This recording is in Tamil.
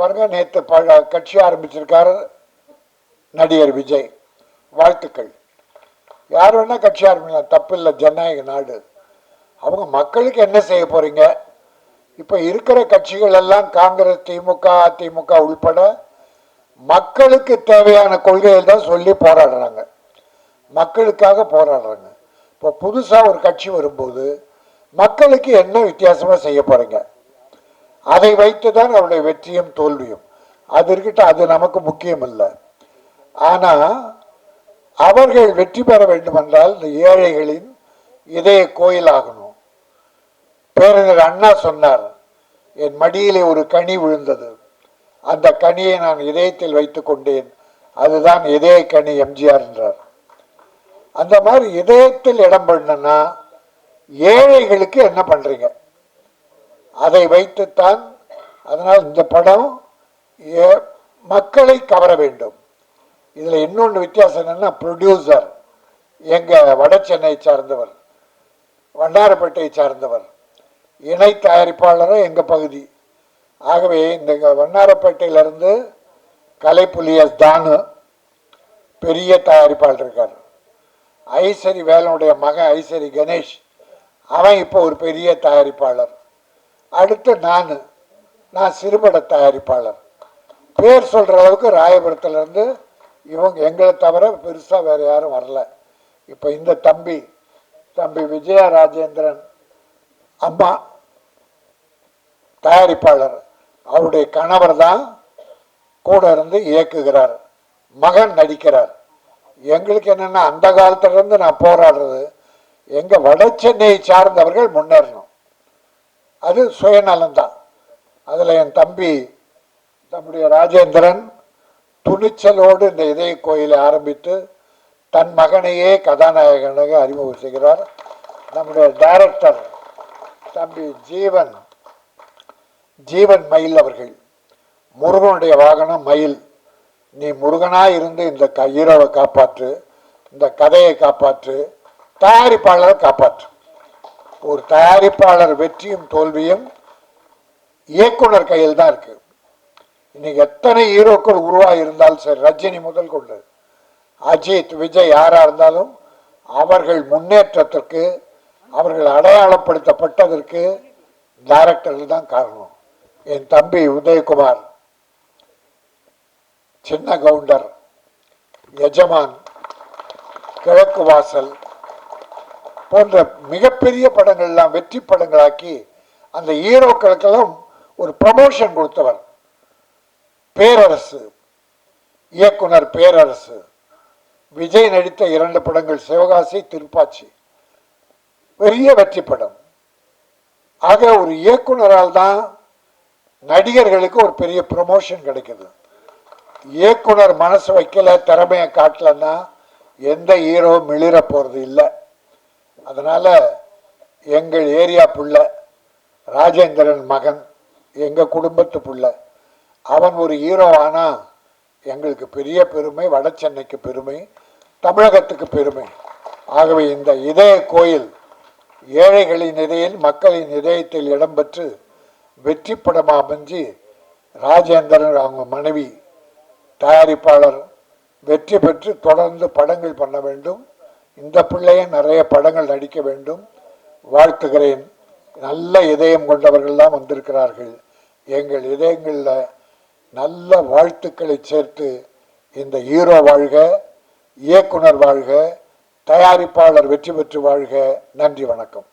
பாருங்க, நேற்று கட்சி ஆரம்பிச்சிருக்காரு நடிகர் விஜய். வாழ்த்துக்கள். யார் வேணா கட்சி ஆரம்பிக்கலாம், தப்பு இல்லை, ஜனநாயக நாடு. அவங்க மக்களுக்கு என்ன செய்ய போறீங்க? இப்ப இருக்கிற கட்சிகள் எல்லாம் காங்கிரஸ், திமுக, அதிமுக உள்பட மக்களுக்கு தேவையான கொள்கைகள் தான் சொல்லி போராடுறாங்க, மக்களுக்காக போராடுறாங்க. இப்போ புதுசா ஒரு கட்சி வரும்போது மக்களுக்கு என்ன வித்தியாசமா செய்ய போறீங்க? அதை வைத்துதான் அவருடைய வெற்றியும் தோல்வியும். அது இருக்கட்டும், அது நமக்கு முக்கியம் இல்லை. ஆனா அவர்கள் வெற்றி பெற வேண்டும் என்றால் இந்த ஏழைகளின் இதய கோயில் ஆகணும். பேரறிஞர் அண்ணா சொன்னார், என் மடியிலே ஒரு கனி விழுந்தது, அந்த கனியை நான் இதயத்தில் வைத்துக் கொண்டேன், அதுதான் இதய கனி எம்ஜிஆர் என்றார். அந்த மாதிரி இதயத்தில் இடம் பண்ணனா ஏழைகளுக்கு என்ன பண்றீங்க, அதை வைத்துத்தான். அதனால் இந்த படம் மக்களை கவர வேண்டும். இதுல இன்னொன்று வித்தியாசம் என்னன்னா, ப்ரொடியூசர் எங்க வட சென்னை சார்ந்தவர், வண்ணாரப்பேட்டை சார்ந்தவர், இணை தயாரிப்பாளரும் எங்க பகுதி. ஆகவே இந்த வண்ணாரப்பேட்டையிலிருந்து கலைப்புலியஸ் தானு பெரிய தயாரிப்பாளர் இருக்கார். ஐசரி வேலனுடைய மகன் ஐசரி கணேஷ், அவன் இப்போ ஒரு பெரிய தயாரிப்பாளர். அடுத்து நான் சிறுபட தயாரிப்பாளர். பேர் சொல்ற அளவுக்கு ராயபுரத்திலிருந்து இவங்க எங்களை தவிர பெருசா வேற யாரும் வரல. இப்ப இந்த தம்பி விஜயா ராஜேந்திரன் அம்மா தயாரிப்பாளர், அவருடைய கணவர் தான் கூட இருந்து இயக்குகிறார், மகன் நடிக்கிறார். எங்களுக்கு என்னன்னா, அந்த காலத்துல இருந்து நான் போராடுறது, எங்க வட சென்னையை சார்ந்தவர்கள் முன்னேறணும், அது சுயநலம்தான். அதுல என் தம்முடைய ராஜேந்திரன் துணிச்சலோடு இந்த இதய கோயிலை ஆரம்பித்து தன் மகனையே கதாநாயகனாக அறிமுகம் செய்கிறார். நம்முடைய டைரக்டர் தம்பி ஜீவன் மயில் அவர்கள், முருகனுடைய வாகனம் மயில், நீ முருகனாய் இருந்து இந்த ஹீரோவை காப்பாற்று, இந்த கதையை காப்பாற்று, தயாரிப்பாளரை காப்பாற்று. ஒரு தயாரிப்பாளர் வெற்றியும் தோல்வியும் இயக்குனர் கையில் தான் இருக்கு. இன்னைக்கு எத்தனை ஹீரோக்கள் உருவாகி இருந்தாலும் சரி, ரஜினி முதல் கொண்டு அஜித், விஜய், யாரா இருந்தாலும் அவர்கள் முன்னேற்றத்திற்கு, அவர்கள் அடையாளப்படுத்தப்பட்டதற்கு டைரக்டர்கள் தான் காரணம். என் தம்பி உதயகுமார், சின்ன கவுண்டர், எஜமான், கிழக்கு வாசல் போன்ற மிகப்பெரிய படங்கள்லாம் வெற்றி படங்களாக்கி அந்த ஹீரோக்களுக்கெல்லாம் ஒரு ப்ரமோஷன் கொடுத்தவர். பேரரசு இயக்குனர் பேரரசு, விஜய் நடித்த 2 படங்கள், சிவகாசி, திருப்பாச்சி, பெரிய வெற்றி படம். ஆக ஒரு இயக்குனரால் தான் நடிகர்களுக்கு ஒரு பெரிய ப்ரமோஷன் கிடைக்குது. இயக்குனர் மனசு வைக்கல, திறமையை காட்டலன்னா எந்த ஹீரோ மிளிர போறது இல்லை. அதனால எங்கள் ஏரியா புள்ள ராஜேந்திரன் மகன், எங்க குடும்பத்து புள்ள, அவன் ஒரு ஹீரோ ஆனா எங்களுக்கு பெரிய பெருமை, வட சென்னைக்கு பெருமை, தமிழகத்துக்கு பெருமை. ஆகவே இந்த இதய கோயில் ஏழைகளின் இதயில், மக்களின் இதயத்தில் இடம்பெற்று வெற்றி படமா அமைஞ்சு ராஜேந்திரன் அவங்க மனைவி தயாரிப்பாளர் வெற்றி பெற்று தொடர்ந்து படங்கள் பண்ண வேண்டும். இந்த பிள்ளைய நிறைய படங்கள் நடிக்க வேண்டும். வாழ்த்துகிறேன். நல்ல இதயம் கொண்டவர்கள் தான் வந்திருக்கிறார்கள். எங்கள் இதயங்களில் நல்ல வாழ்த்துக்களை சேர்த்து இந்த ஹீரோ வாழ்க, இயக்குனர் வாழ்க, தயாரிப்பாளர் வெற்றி பெற்று வாழ்க. நன்றி, வணக்கம்.